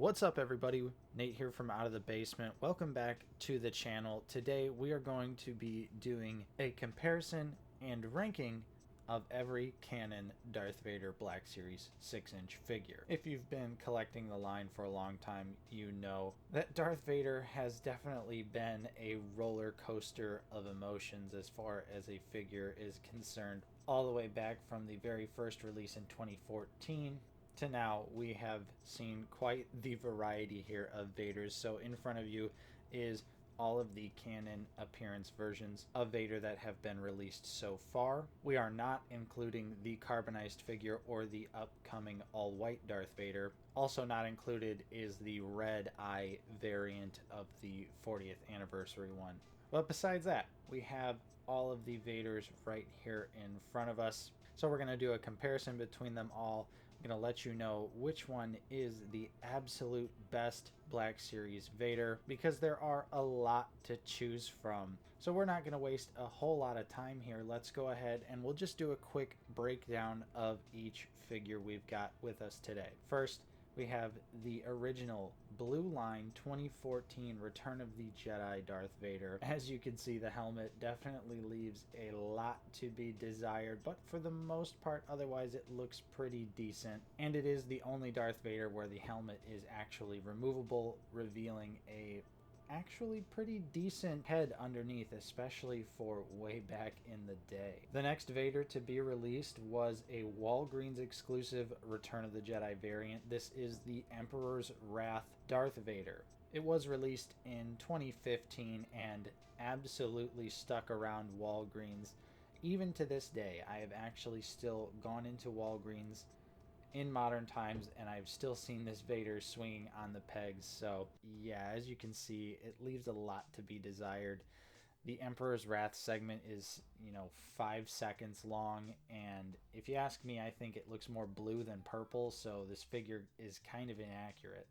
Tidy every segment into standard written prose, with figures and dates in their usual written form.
What's up, everybody? Nate here from Out of the Basement. Welcome back to the channel. Today we are going to be doing a comparison and ranking of every canon Darth Vader Black Series 6-inch figure. If you've been collecting the line for a long time, you know that Darth Vader has definitely been a roller coaster of emotions as far as a figure is concerned. All the way back from the very first release in 2014 to now, we have seen quite the variety here of Vaders. So in front of you is all of the canon appearance versions of Vader that have been released so far. We are not including the carbonized figure or the upcoming all-white Darth Vader. Also not included is the red eye variant of the 40th anniversary one. But besides that, we have all of the Vaders right here in front of us. So we're going to do a comparison between them all. I'm going to let you know which one is the absolute best Black Series Vader, because there are a lot to choose from. So we're not going to waste a whole lot of time here. Let's go ahead and we'll just do a quick breakdown of each figure we've got with us today. First, we have the original Blue Line 2014 Return of the Jedi Darth Vader. As you can see, the helmet definitely leaves a lot to be desired, but for the most part, otherwise it looks pretty decent. And it is the only Darth Vader where the helmet is actually removable, revealing a actually pretty decent head underneath, especially for way back in the day. The next Vader to be released was a Walgreens exclusive Return of the Jedi variant. This is the Emperor's Wrath Darth Vader. It was released in 2015 and absolutely stuck around Walgreens. Even to this day, I have actually still gone into Walgreens in modern times, and I've still seen this Vader swinging on the pegs. So yeah, as you can see, it leaves a lot to be desired. The Emperor's Wrath segment is, 5 seconds long, and if you ask me, I think it looks more blue than purple, so this figure is kind of inaccurate.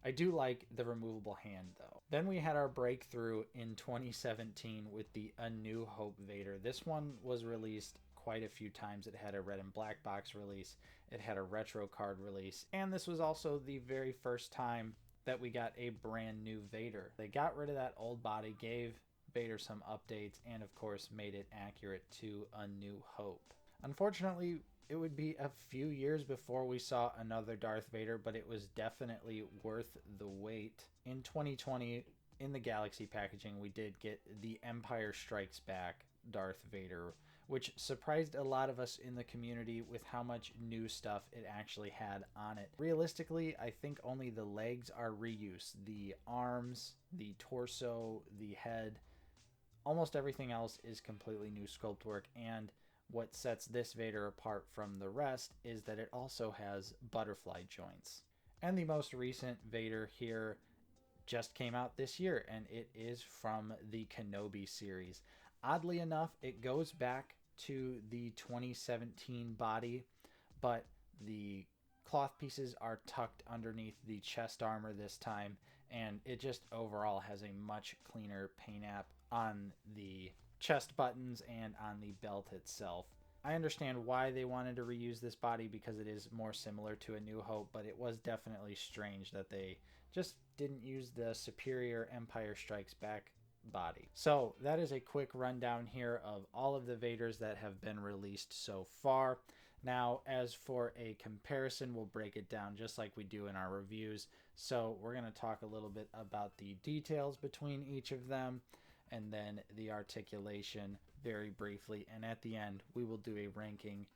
I do like the removable hand, though. Then we had our breakthrough in 2017 with the A New Hope Vader. This one was released quite a few times. It had a red and black box release, it had a retro card release, and this was also the very first time that we got a brand new Vader. They got rid of that old body, gave Vader some updates, and of course made it accurate to A New Hope. Unfortunately, it would be a few years before we saw another Darth Vader, but it was definitely worth the wait. In 2020, in the Galaxy packaging, we did get the Empire Strikes Back Darth Vader, which surprised a lot of us in the community with how much new stuff it actually had on it. Realistically, I think only the legs are reuse. The arms, the torso, the head, almost everything else is completely new sculpt work. And what sets this Vader apart from the rest is that it also has butterfly joints. And the most recent Vader here just came out this year, and it is from the Kenobi series. Oddly enough, it goes back to the 2017 body, but the cloth pieces are tucked underneath the chest armor this time, and it just overall has a much cleaner paint app on the chest buttons and on the belt itself. I understand why they wanted to reuse this body, because it is more similar to A New Hope, but it was definitely strange that they just didn't use the superior Empire Strikes Back body. So that is a quick rundown here of all of the Vaders that have been released so far. Now, as for a comparison, we'll break it down just like we do in our reviews. So we're going to talk a little bit about the details between each of them, and then the articulation very briefly, and at the end we will do a ranking.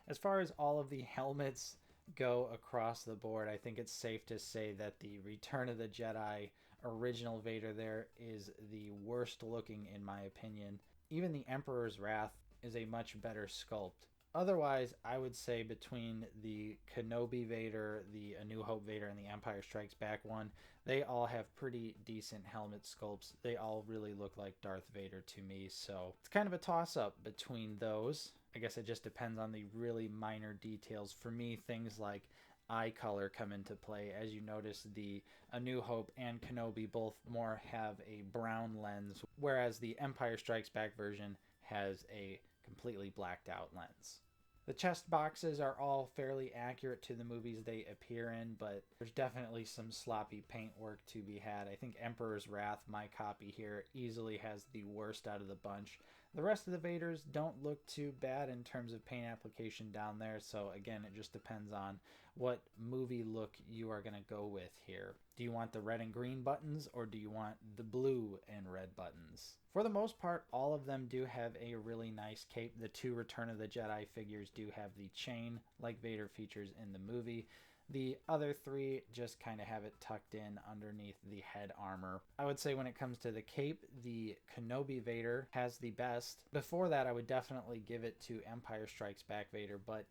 As far as all of the helmets go across the board, I think it's safe to say that the Return of the Jedi original Vader there is the worst looking, in my opinion. Even the Emperor's Wrath is a much better sculpt. Otherwise, I would say between the Kenobi Vader, the A New Hope Vader, and the Empire Strikes Back one, they all have pretty decent helmet sculpts. They all really look like Darth Vader to me, so it's kind of a toss-up between those. I guess it just depends on the really minor details. For me, things like eye color come into play. As you notice, the A New Hope and Kenobi both more have a brown lens, whereas the Empire Strikes Back version has a completely blacked out lens. The chest boxes are all fairly accurate to the movies they appear in, but there's definitely some sloppy paint work to be had. I think Emperor's Wrath, my copy here, easily has the worst out of the bunch. The rest of the Vaders don't look too bad in terms of paint application down there, so again, it just depends on what movie look you are going to go with here. Do you want the red and green buttons, or do you want the blue and red buttons? For the most part, all of them do have a really nice cape. The 2 Return of the Jedi figures do have the chain, like Vader features in the movie. The other 3 just kind of have it tucked in underneath the head armor. I would say when it comes to the cape, the Kenobi Vader has the best. Before that, I would definitely give it to Empire Strikes Back Vader, but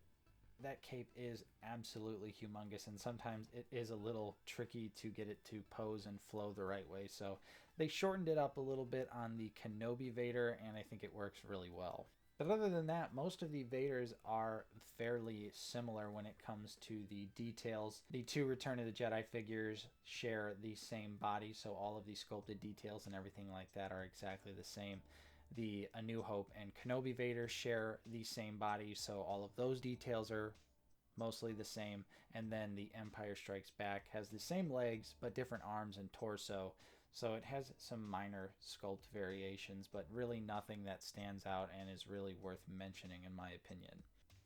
that cape is absolutely humongous, and sometimes it is a little tricky to get it to pose and flow the right way. So they shortened it up a little bit on the Kenobi Vader, and I think it works really well. But other than that, most of the Vaders are fairly similar when it comes to the details. The 2 Return of the Jedi figures share the same body, so all of the sculpted details and everything like that are exactly the same. The A New Hope and Kenobi Vader share the same body, so all of those details are mostly the same. And then the Empire Strikes Back has the same legs, but different arms and torso. So it has some minor sculpt variations, but really nothing that stands out and is really worth mentioning in my opinion.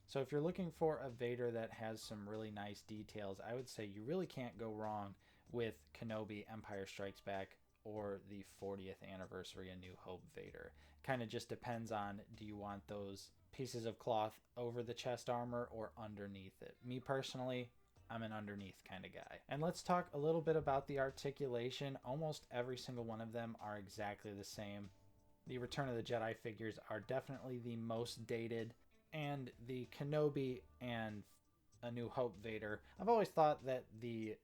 So if you're looking for a Vader that has some really nice details, I would say you really can't go wrong with Kenobi Empire Strikes Back or the 40th anniversary A New Hope Vader. Kind of just depends on, do you want those pieces of cloth over the chest armor or underneath it? Me personally, I'm an underneath kind of guy. And let's talk a little bit about the articulation. Almost every single one of them are exactly the same. The Return of the Jedi figures are definitely the most dated, and the Kenobi and A New Hope Vader, I've always thought that the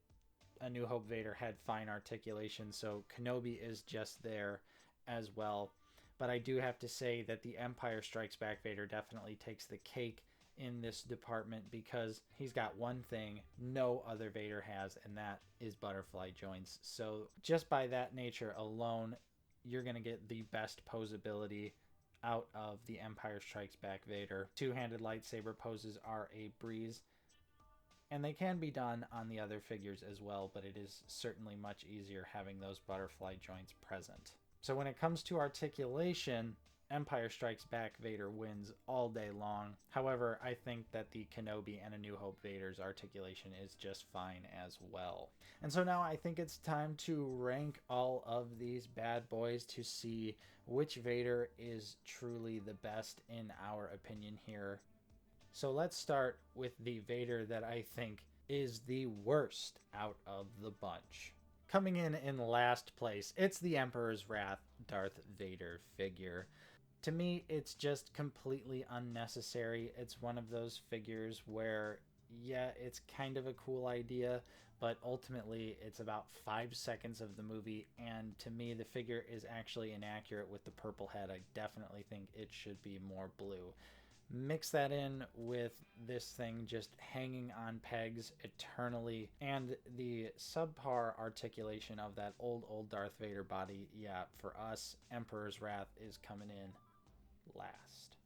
A New Hope Vader had fine articulation, so Kenobi is just there as well. But I do have to say that the Empire Strikes Back Vader definitely takes the cake in this department, because he's got one thing no other Vader has, and that is butterfly joints. So just by that nature alone, you're going to get the best posability out of the Empire Strikes Back Vader. Two-handed lightsaber poses are a breeze, and they can be done on the other figures as well, but it is certainly much easier having those butterfly joints present. So when it comes to articulation, Empire Strikes Back Vader wins all day long. However, I think that the Kenobi and A New Hope Vader's articulation is just fine as well. And so now I think it's time to rank all of these bad boys to see which Vader is truly the best in our opinion here. So let's start with the Vader that I think is the worst out of the bunch. Coming in last place, it's the Emperor's Wrath Darth Vader figure. To me, it's just completely unnecessary. It's one of those figures where, yeah, it's kind of a cool idea, but ultimately it's about 5 seconds of the movie, and to me the figure is actually inaccurate with the purple head. I definitely think it should be more blue. Mix that in with this thing just hanging on pegs eternally, and the subpar articulation of that old Darth Vader body. Yeah, for us, Emperor's Wrath is coming in last.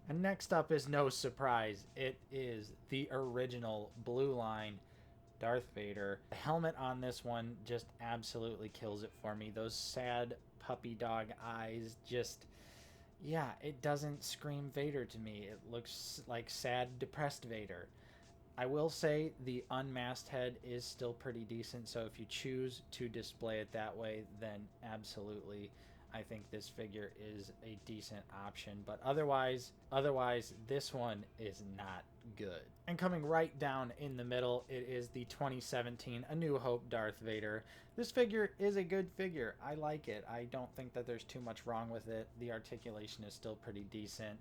And next up is no surprise. It is the original Blue Line Darth Vader. The helmet on this one just absolutely kills it for me. Those sad puppy dog eyes just... yeah, it doesn't scream Vader to me. It looks like sad, depressed Vader. I will say the unmasked head is still pretty decent, so if you choose to display it that way, then absolutely, I think this figure is a decent option. But otherwise, this one is not good. And coming right down in the middle, it is the 2017 A New Hope Darth Vader. This figure is a good figure. I like it. I don't think that there's too much wrong with it. The articulation is still pretty decent.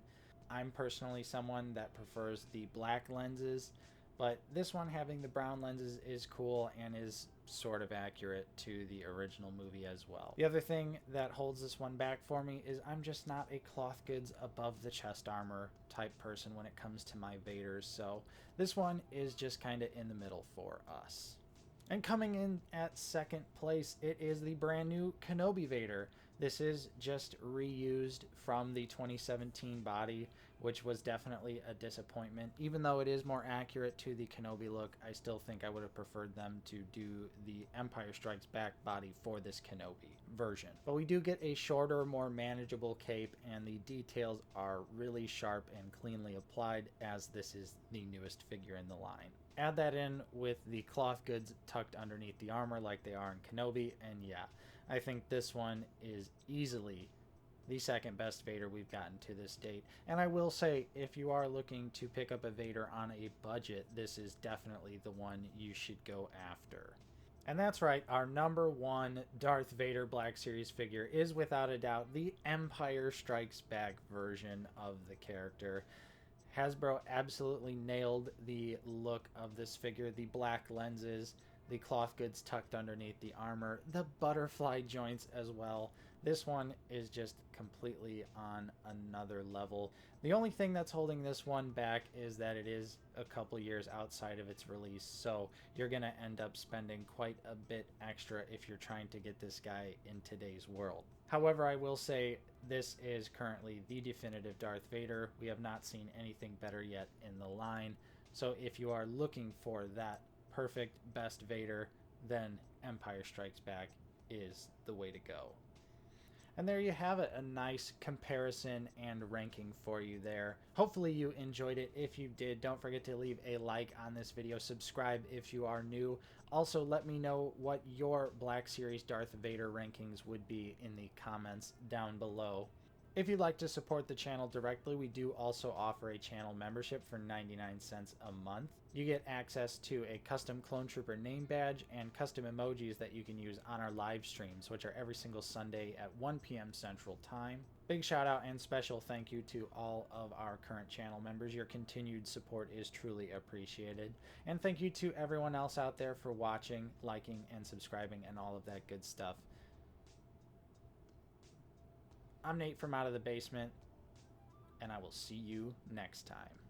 I'm personally someone that prefers the black lenses, but this one having the brown lenses is cool and is sort of accurate to the original movie as well. The other thing that holds this one back for me is I'm just not a cloth goods above the chest armor type person when it comes to my Vaders, so this one is just kind of in the middle for us. And coming in at second place, it is the brand new Kenobi Vader. This is just reused from the 2017 body, which was definitely a disappointment. Even though it is more accurate to the Kenobi look, I still think I would have preferred them to do the Empire Strikes Back body for this Kenobi version. But we do get a shorter, more manageable cape, and the details are really sharp and cleanly applied, as this is the newest figure in the line. Add that in with the cloth goods tucked underneath the armor like they are in Kenobi, and yeah, I think this one is easily the second best Vader we've gotten to this date. And I will say, if you are looking to pick up a Vader on a budget, this is definitely the one you should go after. And that's right, our number one Darth Vader Black Series figure is without a doubt the Empire Strikes Back version of the character. Hasbro absolutely nailed the look of this figure. The black lenses, the cloth goods tucked underneath the armor, the butterfly joints as well. This one is just completely on another level. The only thing that's holding this one back is that it is a couple years outside of its release, so you're going to end up spending quite a bit extra if you're trying to get this guy in today's world. However, I will say this is currently the definitive Darth Vader. We have not seen anything better yet in the line, so if you are looking for that perfect best Vader, then Empire Strikes Back is the way to go. And there you have it, a nice comparison and ranking for you there. Hopefully you enjoyed it. If you did, don't forget to leave a like on this video. Subscribe if you are new. Also, let me know what your Black Series Darth Vader rankings would be in the comments down below. If you'd like to support the channel directly, we do also offer a channel membership for 99 cents a month. You get access to a custom Clone Trooper name badge and custom emojis that you can use on our live streams, which are every single Sunday at 1 p.m. Central Time. Big shout out and special thank you to all of our current channel members. Your continued support is truly appreciated. And thank you to everyone else out there for watching, liking, and subscribing and all of that good stuff. I'm Nate from Out of the Basement, and I will see you next time.